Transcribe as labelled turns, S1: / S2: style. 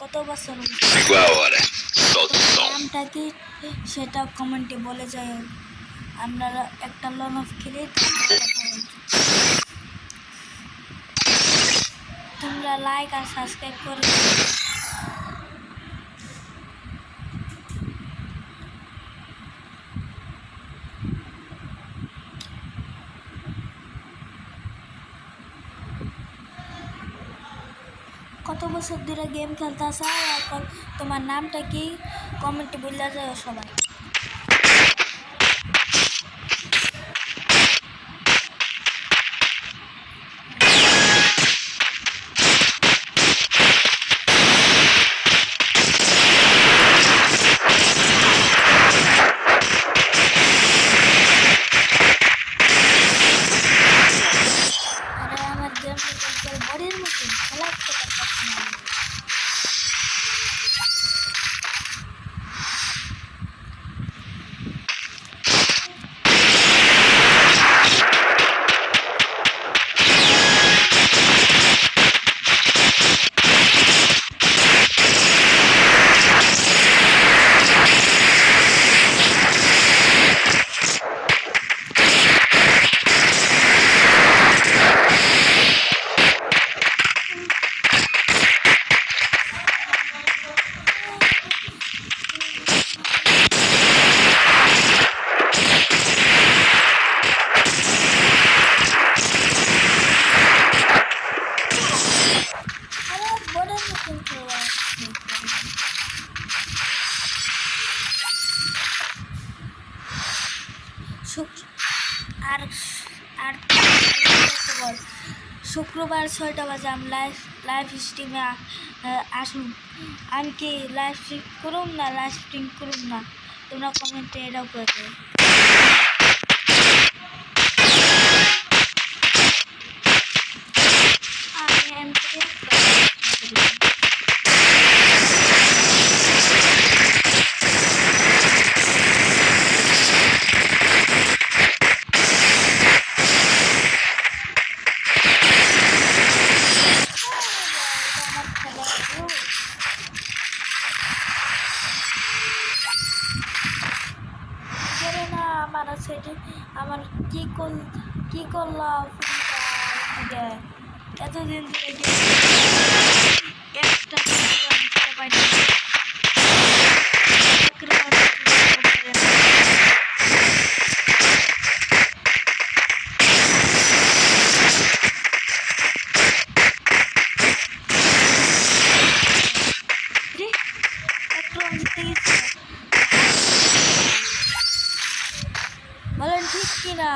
S1: কত বছর
S2: Chegou a hora. Solta o som.
S1: নামটা কি সেটা কমেন্টে বলে যাই। আমরা একটা লন অফ খেলে তোমরা লাইক আর সাবস্ক্রাইব করে কত বছর ধরে গেম খেলতেছ আর তোমার নামটা কি কমেন্টে বলে যাও সবাই। আরে আমার গেম বডির মতো খেলা করতে পারছি না। আরে বডির মতো খেলা আর আর শুক্রবার 6টা বাজে আমি লাইভ স্ট্রিমে আসুন। আমি কি লাইভ স্ট্রিম করুন না লাইভ স্ট্রিম করুন না তোমরা কমেন্টে এটাও করে দেবে। আমার সেটি আমার কি করলাম এতদিন ধরে একটা পাইনি। বলেন ঠিক কিনা?